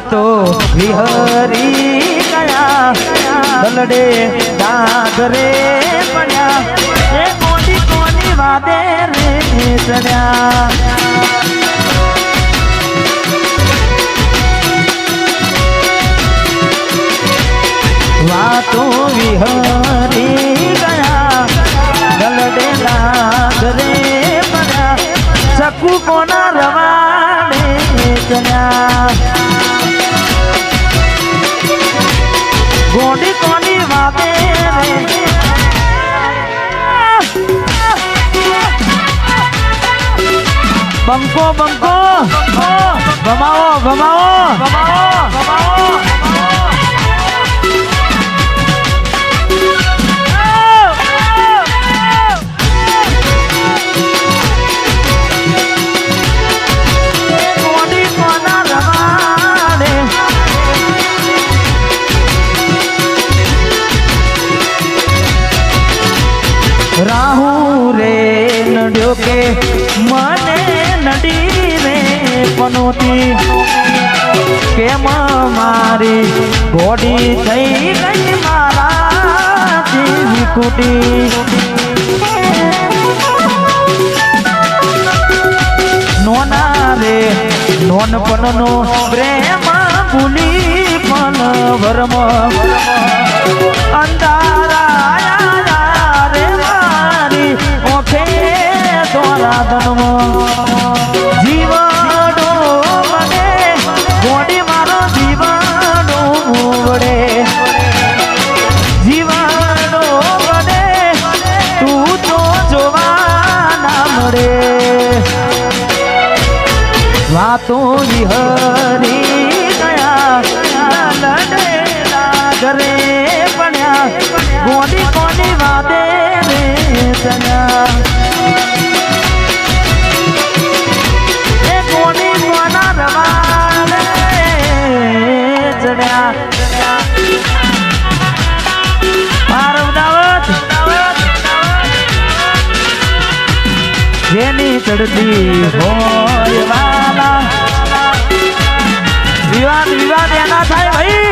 તો વિહરી ગયા દલડે ડાગરે પડ્યા એ કોની કોની વાદે રે ચડ્યા વાતો વિહરી ગયા દલડે ડાગરે પડ્યા સકુ કોના રવાડે ચડ્યા ગોડી કોની વાતે રે બંકો બંકો ભમાવો ભમાવો રાહુ રે નડ્યો કે મને નડી રે પનોતી કેમ મારી ઘોડી થઈ ગઈ મારાથી વિકુટી નોના રે નોનપણનો પ્રેમ ભૂલી પણ વરમ અંધારા જીવડો મને ગોડી મારો જીવડો વડે જીવડો વડે તું તો જોવા ના મળે વાતો હરી ગયા લડે ઘરે પડ્યા ગોડી કોની વાદે રે ચડ્યા જેની ચડતી હોય વાલા વિવાદ વિવાદ એના થાય ભાઈ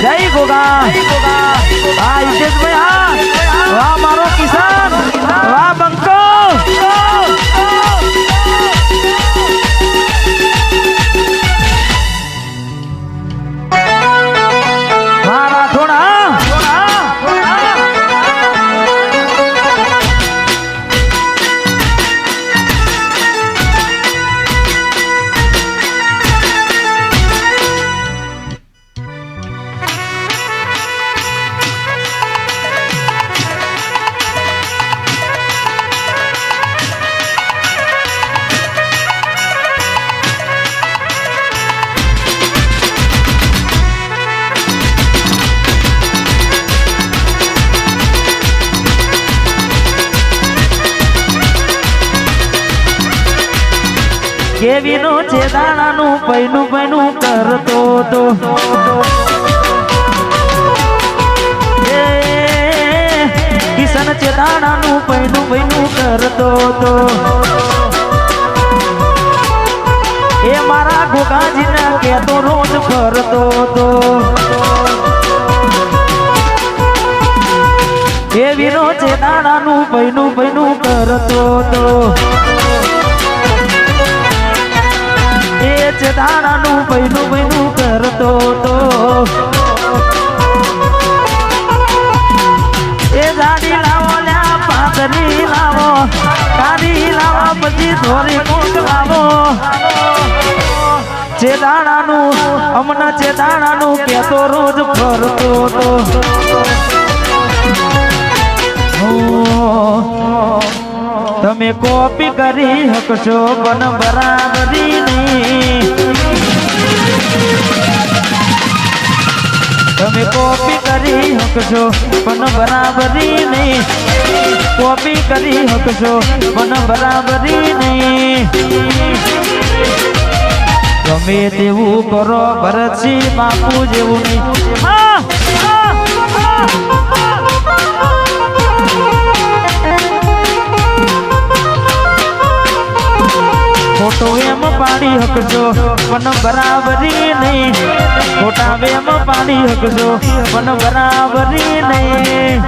જય ગોગા હા હિતેશભાઈ હા વાહ મારો કિસાન વાહ બંકો મારા થોડા કેવીનો છે દાણાનું પૈનું પૈનું કરતો તો કિશન છે દાણાનું પૈનું પૈનું કરતો તો એ મારા ગોગાજીને કેતો રોજ ફરતો તો કેવીનો છે દાણાનું પૈનું પૈનું કરતો તો દાણાનું પૈનું પૈનું કરતો તો એ જાડી લાવો લ્યા પાતરી લાવો કાઢી લાવો પછી થોડી કોક લાવો જે દાણાનું હમણાં જે દાણાનું કેતો રોજ ફરતો તો તમે કોપી કરી હકશો પણ બરાબરી નહીં તમે કોપી કરી હકશો પણ બરાબરી નહીં કોપી કરી હકશો પણ બરાબરી નહીં ગમે તેવું કરો ભરતસિંહ બાપુ જેવું નહીં ખોટો એમ પાડી હકજો પણ બરાબરી નહીં, ખોટા વેમ પાડી હકજો પણ બરાબરી નહીં.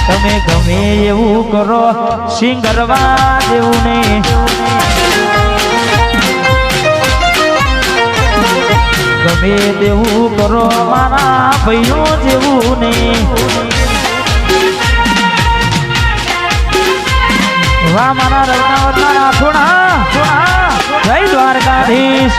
તમે ગમે એવું કરો સિંગરવા જેવું નહીં, ગમે તેવું કરો મારા ભાઈઓ જેવું નહીં. વાહ મારા રત્નાવતના રાઠોડા, જય દ્વારકાધીશ.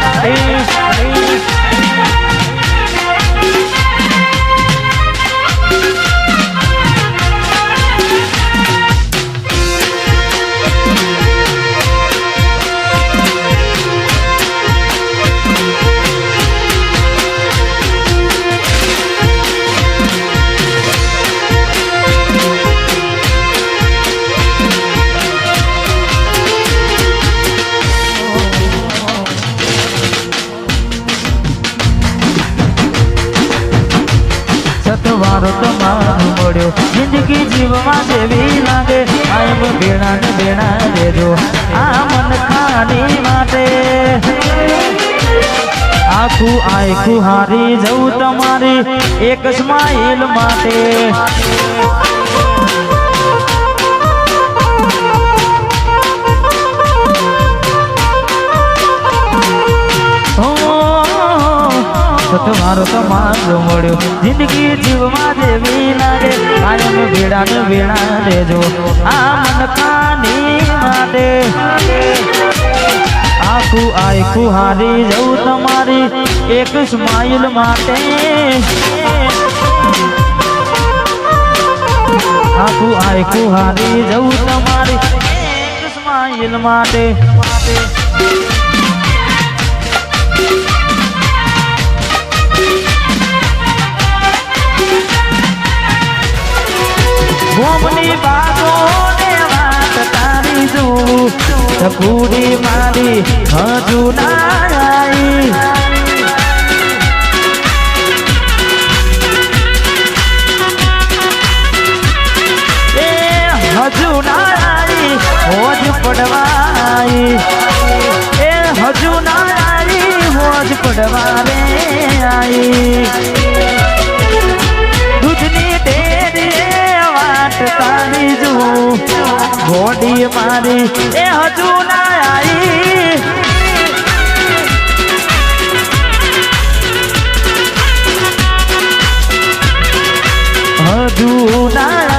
સતવારો તમારું મળ્યો જિંદગી જીવવા જેવી લાગે, આમ ભેણા ને ભેણા દેજો આ મન ખાની માટે. આખું આખું હારી જવું તમારી એક સ્માઈલ માટે. તમારો તમારો મળ્યો જિંદગી જીવવા જેવી લાગે, કાયમ ભેડા ને ભેડા દેજો આ મન ખાની માટે. આખું આખું હારી જવું તમારી એક સ્માઈલ માટે. આખું આખું હારી જવું તમારી એક સ્માઈલ માટે. ગોમની બાતો ને વાત તારી જોઉં, સકુડી મારી હજુ ના આવી. એ હજુ ના આવી હોજ પડવાઈ, એ હજુ ના આવી હોજ પડવા રે આવી. દૂધની ડેરી તારી જુઓ ગોડી મારી એ હજુ ના આવી. હજુ ના